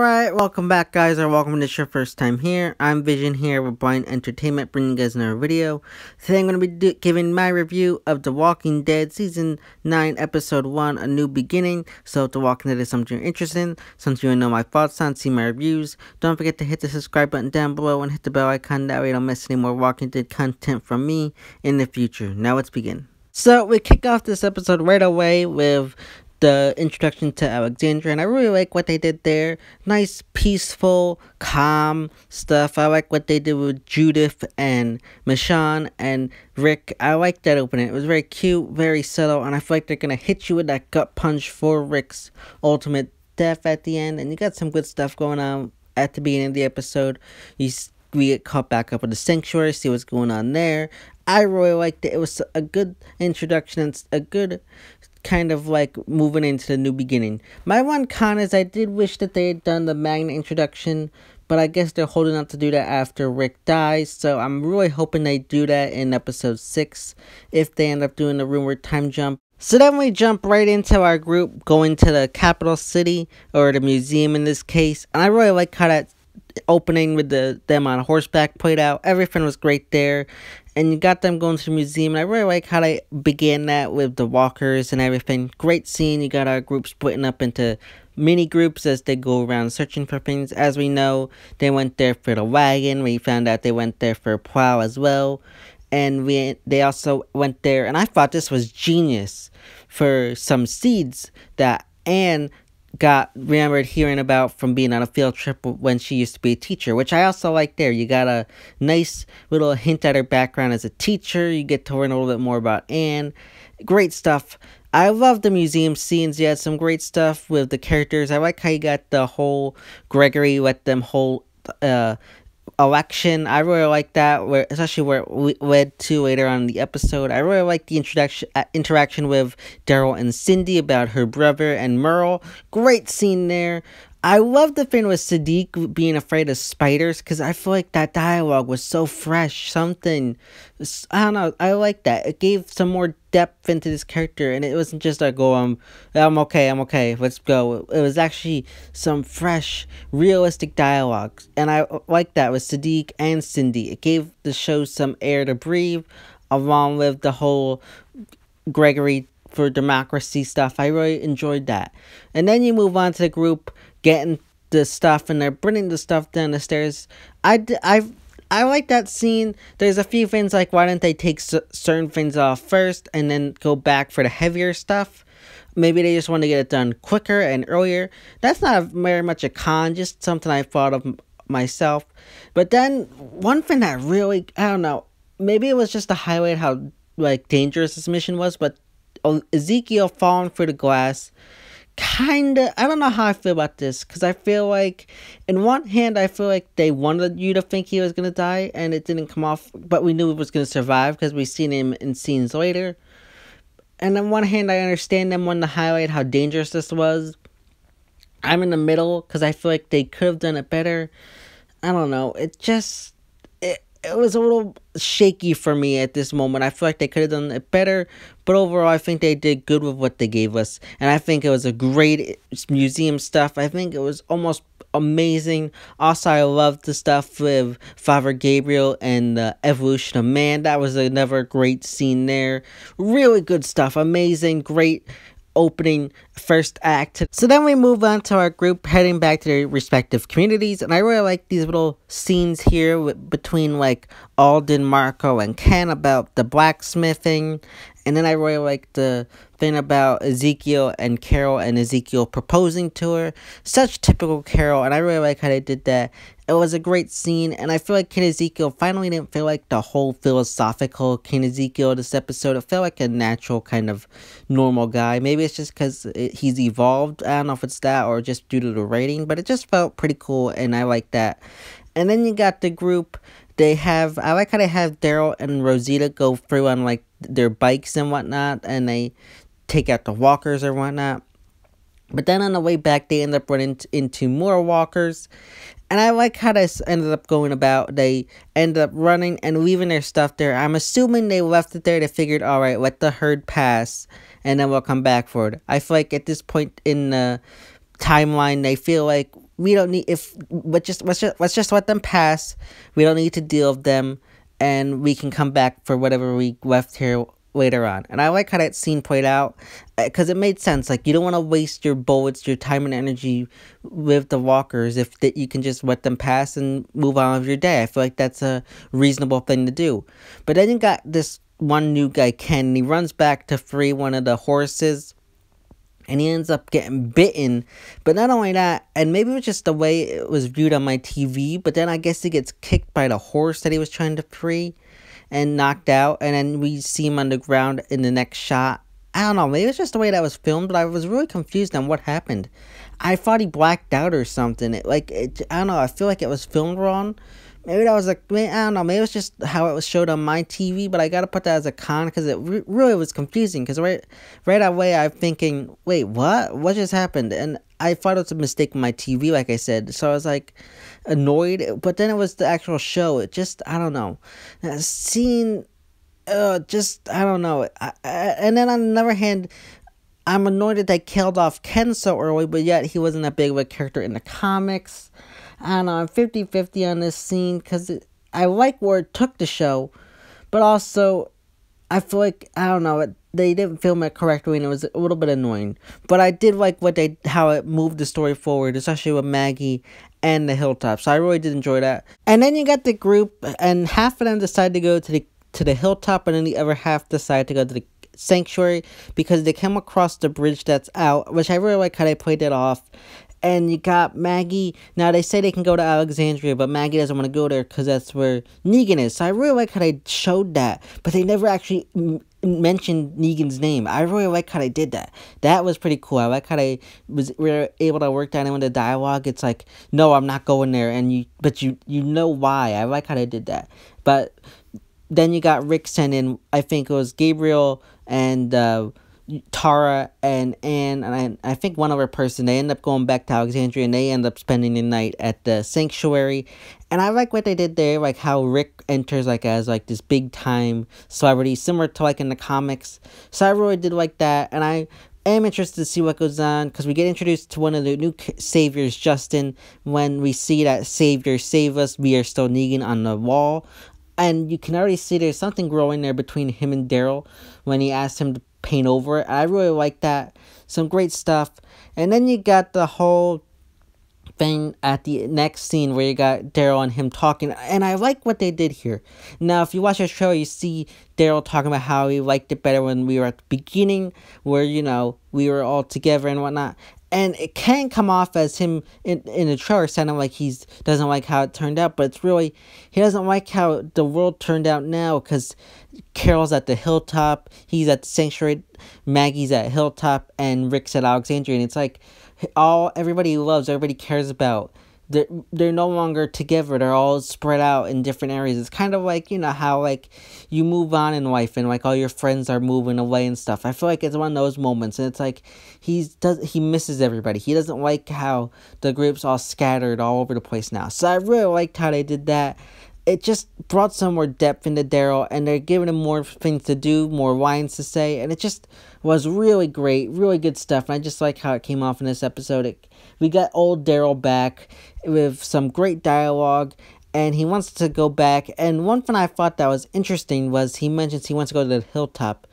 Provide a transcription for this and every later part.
Alright, welcome back guys, or welcome if it's your first time here. I'm Vision here with Blind Entertainment, bringing you guys another video. Today I'm going to be giving my review of The Walking Dead Season 9, Episode 1, A New Beginning. So if The Walking Dead is something you're interested in, something you want to know my thoughts on, see my reviews, don't forget to hit the subscribe button down below and hit the bell icon, that way you don't miss any more Walking Dead content from me in the future. Now let's begin. So we kick off this episode right away with the introduction to Alexandria, and I really like what they did there. Nice, peaceful, calm stuff. I like what they did with Judith and Michonne and Rick. I like that opening. It was very cute, very subtle, and I feel like they're gonna hit you with that gut punch for Rick's ultimate death at the end. And you got some good stuff going on at the beginning of the episode. We get caught back up with the sanctuary, see what's going on there. I really liked it. It was a good introduction and a good kind of like moving into the new beginning. My one con is I did wish that they had done the Magna introduction, but I guess they're holding out to do that after Rick dies, so I'm really hoping they do that in episode 6 if they end up doing the rumored time jump. So then we jump right into our group going to the capital city, or the museum in this case, and I really like how that opening with them on horseback played out. Everything was great there, and you got them going to the museum, and I really like how they began that with the walkers and everything. Great scene. You got our group splitting up into mini groups as they go around searching for things. As we know, they went there for the wagon. We found out they went there for a plow as well, and they also went there, and I thought this was genius, for some seeds that Anne remembered hearing about from being on a field trip when she used to be a teacher, which I also like there. You got a nice little hint at her background as a teacher. You get to learn a little bit more about Anne. Great stuff. I love the museum scenes. You had some great stuff with the characters. I like how you got the whole Gregory let them hold election. I really like that, especially where it led to later on in the episode. I really like the interaction with Daryl and Cindy about her brother and Merle. Great scene there. I love the thing with Siddiq being afraid of spiders, because I feel like that dialogue was so fresh. I don't know, I like that. It gave some more depth into this character, and it wasn't just like, oh, I'm okay, let's go. It was actually some fresh, realistic dialogue, and I like that with Siddiq and Cindy. It gave the show some air to breathe, along with the whole Gregory for democracy stuff. I really enjoyed that. And then you move on to the group getting the stuff, and they're bringing the stuff down the stairs. I like that scene. There's a few things like, why didn't they take certain things off first and then go back for the heavier stuff? Maybe they just want to get it done quicker and earlier. That's not very much a con, just something I thought of myself. But then one thing that really, I don't know, maybe it was just to highlight how like dangerous this mission was, but Ezekiel falling through the glass, kinda, I don't know how I feel about this, because I feel like, in one hand, I feel like they wanted you to think he was gonna die, and it didn't come off, but we knew he was gonna survive, because we've seen him in scenes later. And on one hand, I understand them wanting to highlight how dangerous this was. I'm in the middle, because I feel like they could have done it better. I don't know, it was a little shaky for me at this moment. I feel like they could have done it better, but overall I think they did good with what they gave us, and I think it was a great museum stuff. I think it was almost amazing. Also, I loved the stuff with Father Gabriel and the evolution of man. That was another great scene there. Really good stuff. Amazing, great opening first act. So then we move on to our group heading back to their respective communities, and I really like these little scenes here between like Alden, Marco, and Ken about the blacksmithing. And then I really like the thing about Ezekiel and Carol, and Ezekiel proposing to her. Such typical Carol, and I really like how they did that. It was a great scene, and I feel like King Ezekiel finally didn't feel like the whole philosophical King Ezekiel this episode. It felt like a natural kind of normal guy. Maybe it's just because he's evolved. I don't know if it's that or just due to the rating, but it just felt pretty cool, and I like that. And then you got the group. I like how they have Daryl and Rosita go through on like their bikes and whatnot, and they take out the walkers or whatnot. But then on the way back, they end up running into more walkers. And I like how this ended up going about. They ended up running and leaving their stuff there. I'm assuming they left it there. They figured, alright, let the herd pass, and then we'll come back for it. I feel like at this point in the timeline. They feel like we don't need let's just let them pass. We don't need to deal with them, and we can come back for whatever we left here later on. And I like how that scene played out, because it made sense. Like, you don't want to waste your bullets, your time and energy with the walkers if that you can just let them pass and move on with your day. I feel like that's a reasonable thing to do. But then you got this one new guy, Ken, and he runs back to free one of the horses, and he ends up getting bitten. But not only that, and maybe it was just the way it was viewed on my TV, but then I guess he gets kicked by the horse that he was trying to free and knocked out, and then we see him on the ground in the next shot. I don't know, maybe it's just the way that was filmed, but I was really confused on what happened. I thought he blacked out or something. I don't know, I feel like it was filmed wrong. Maybe that was I don't know, maybe it was just how it was showed on my TV, but I gotta put that as a con, because it really was confusing, because right away I'm thinking, wait, what just happened? And I thought it was a mistake on my TV, like I said, so I was like, annoyed, but then it was the actual show. It just, I don't know, that scene, just, I don't know, and then on the other hand, I'm annoyed that they killed off Ken so early, but yet he wasn't that big of a character in the comics. I don't know, I'm 50-50 on this scene, because I like where it took the show, but also, I feel like, I don't know, they didn't film it correctly, and it was a little bit annoying. But I did like how it moved the story forward, especially with Maggie and the Hilltop. So I really did enjoy that. And then you got the group, and half of them decided to go to the Hilltop, and then the other half decided to go to the Sanctuary, because they came across the bridge that's out, which I really like how they played it off. And you got Maggie. Now, they say they can go to Alexandria, but Maggie doesn't want to go there because that's where Negan is. So I really like how they showed that, but they never actually mentioned Negan's name. I really like how they did that. That was pretty cool. I like how they were able to work that in with the dialogue. It's like, no, I'm not going there, but you know why. I like how they did that. But then you got Rick sending, I think it was Gabriel and Tara and Anne, and I think one other person. They end up going back to Alexandria, and they end up spending the night at the Sanctuary. And I like what they did there, like how Rick enters like as like this big time celebrity, similar to like in the comics. So I really did like that, and I am interested to see what goes on, because we get introduced to one of the new saviors, Justin. When we see that Savior save us, we are still Negan on the wall. And you can already see there's something growing there between him and Daryl when he asked him to paint over it. I really like that. Some great stuff. And then you got the whole thing at the next scene where you got Daryl and him talking. And I like what they did here. Now, if you watch the show, you see Daryl talking about how he liked it better when we were at the beginning, where, you know, we were all together and whatnot. And it can come off as him in the trailer sounding like he doesn't like how it turned out, but it's really, he doesn't like how the world turned out now, because Carol's at the Hilltop, he's at the Sanctuary, Maggie's at Hilltop, and Rick's at Alexandria, and it's like, everybody he loves, everybody cares about, they're no longer together. They're all spread out in different areas. It's kind of like, you know, how like you move on in life and like all your friends are moving away and stuff. I feel like it's one of those moments, and it's like he misses everybody. He doesn't like how the group's all scattered all over the place now. So I really liked how they did that. It just brought some more depth into Daryl, and they're giving him more things to do, more lines to say, and it just was really great, really good stuff. And I just like how it came off in this episode. We got old Daryl back with some great dialogue, and he wants to go back. And one thing I thought that was interesting was he mentions he wants to go to the Hilltop,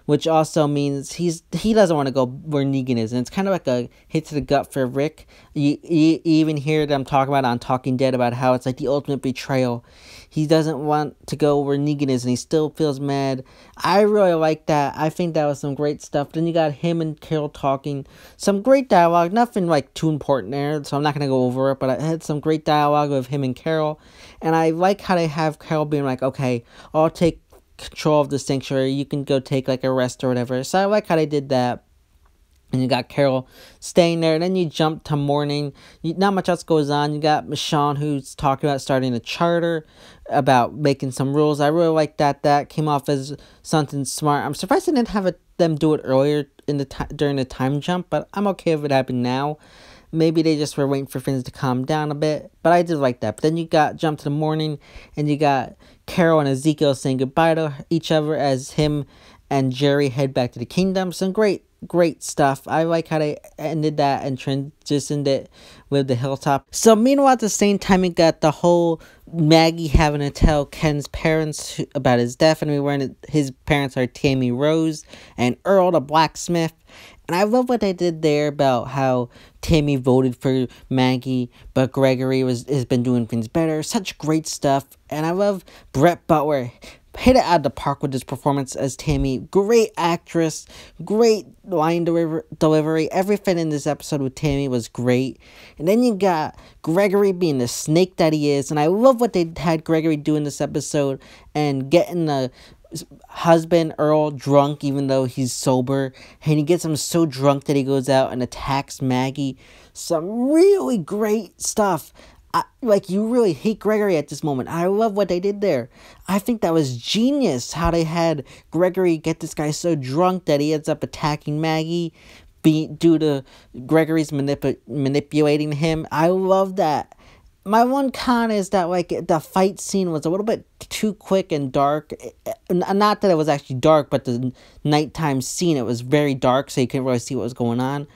which also means he doesn't want to go where Negan is, and it's kind of like a hit to the gut for Rick. You even hear them talk about on Talking Dead about how it's like the ultimate betrayal. He doesn't want to go where Negan is, and he still feels mad. I really like that. I think that was some great stuff. Then you got him and Carol talking. Some great dialogue. Nothing like too important there, so I'm not going to go over it, but I had some great dialogue with him and Carol. And I like how they have Carol being like, okay, I'll take control of the Sanctuary. You can go take like a rest or whatever. So I like how they did that. And you got Carol staying there. And then you jump to morning. Not much else goes on. You got Michonne, who's talking about starting a charter, about making some rules. I really like that. That came off as something smart. I'm surprised they didn't have them do it earlier in during the time jump, but I'm okay if it happened now. Maybe they just were waiting for things to calm down a bit, but I did like that. But then you got jump to the morning, and you got Carol and Ezekiel saying goodbye to each other as him and Jerry head back to the kingdom. Some great great stuff. I like how they ended that and transitioned it with the hilltop. So meanwhile, at the same time, we got the whole Maggie having to tell Ken's parents about his death, and we learned that his parents are Tammy Rose and Earl the blacksmith. And I love what they did there about how Tammy voted for Maggie, but Gregory has been doing things better. Such great stuff. And I love Brett Butler. Hit it out of the park with his performance as Tammy. Great actress. Great line delivery. Everything in this episode with Tammy was great. And then you got Gregory being the snake that he is. And I love what they had Gregory do in this episode. And getting the husband Earl drunk even though he's sober, and he gets him so drunk that he goes out and attacks Maggie. Some really great stuff. You really hate Gregory at this moment. I love what they did there. I think that was genius how they had Gregory get this guy so drunk that he ends up attacking Maggie due to Gregory's manipulating him. I love that. My one con is that, the fight scene was a little bit too quick and dark. Not that it was actually dark, but the nighttime scene, it was very dark, so you couldn't really see what was going on.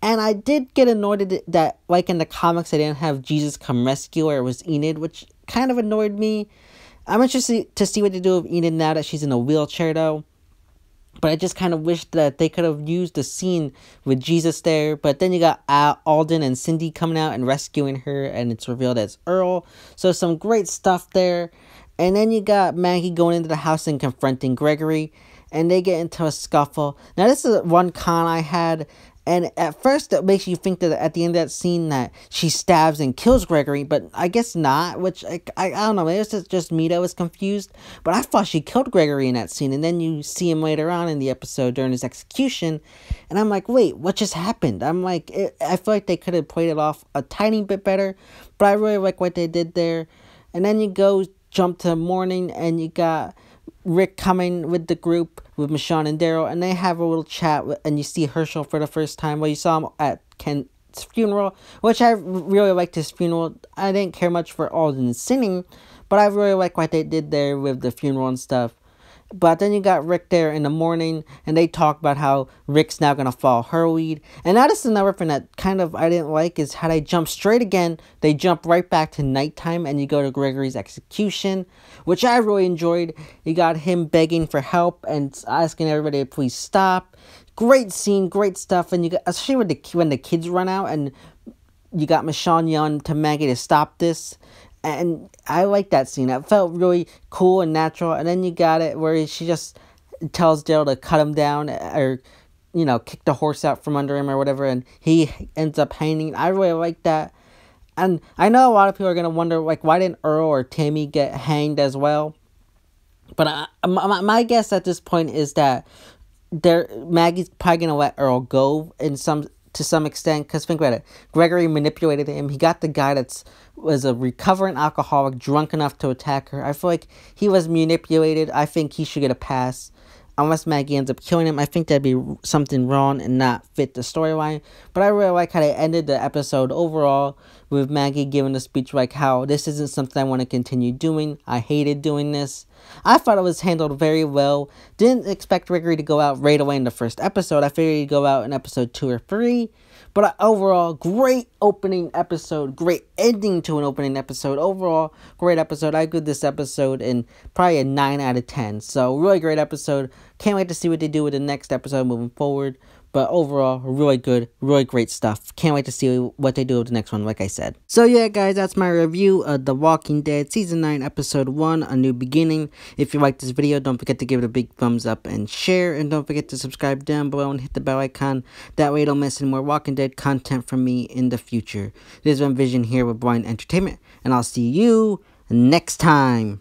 And I did get annoyed that, in the comics, they didn't have Jesus come rescue her. It was Enid, which kind of annoyed me. I'm interested to see what they do with Enid now that she's in a wheelchair, though. But I just kind of wish that they could have used the scene with Jesus there. But then you got Alden and Cindy coming out and rescuing her, and it's revealed as Earl. So some great stuff there. And then you got Maggie going into the house and confronting Gregory, and they get into a scuffle. Now, this is one con I had. And at first, it makes you think that at the end of that scene that she stabs and kills Gregory, but I guess not, which, I don't know, maybe it's just me that was confused, but I thought she killed Gregory in that scene, and then you see him later on in the episode during his execution, and I'm like, wait, what just happened? I feel like they could have played it off a tiny bit better, but I really like what they did there. And then you jump to morning, and you got Rick coming with the group with Michonne and Daryl, and they have a little chat, and you see Herschel for the first time. Well, you saw him at Ken's funeral, which I really liked his funeral. I didn't care much for Alden singing, but I really like what they did there with the funeral and stuff. But then you got Rick there in the morning, and they talk about how Rick's now going to follow her lead. And that is another thing that kind of I didn't like, is how they jump straight again. They jump right back to nighttime, and you go to Gregory's execution, which I really enjoyed. You got him begging for help and asking everybody to please stop. Great scene, great stuff. And you got, especially when the kids run out, and you got Michonne yelling to Maggie to stop this. And I like that scene. It felt really cool and natural. And then you got it where she just tells Daryl to cut him down, or, kick the horse out from under him or whatever. And he ends up hanging. I really like that. And I know a lot of people are going to wonder, why didn't Earl or Tammy get hanged as well? But my guess at this point is that Maggie's probably going to let Earl go to some extent, because think about it. Gregory manipulated him. He got the guy was a recovering alcoholic, drunk enough to attack her. I feel like he was manipulated. I think he should get a pass. Unless Maggie ends up killing him, I think that'd be something wrong and not fit the storyline. But I really like how they ended the episode overall with Maggie giving the speech how this isn't something I want to continue doing. I hated doing this. I thought it was handled very well. Didn't expect Gregory to go out right away in the first episode. I figured he'd go out in episode 2 or 3. But overall, great opening episode. Great ending to an opening episode. Overall, great episode. I give this episode in probably a 9 out of 10. So, really great episode. Can't wait to see what they do with the next episode moving forward. But overall, really good, really great stuff. Can't wait to see what they do with the next one, like I said. So yeah, guys, that's my review of The Walking Dead Season 9, Episode 1, A New Beginning. If you liked this video, don't forget to give it a big thumbs up and share. And don't forget to subscribe down below and hit the bell icon. That way you don't miss any more Walking Dead content from me in the future. This has been Vision here with Blind Entertainment. And I'll see you next time.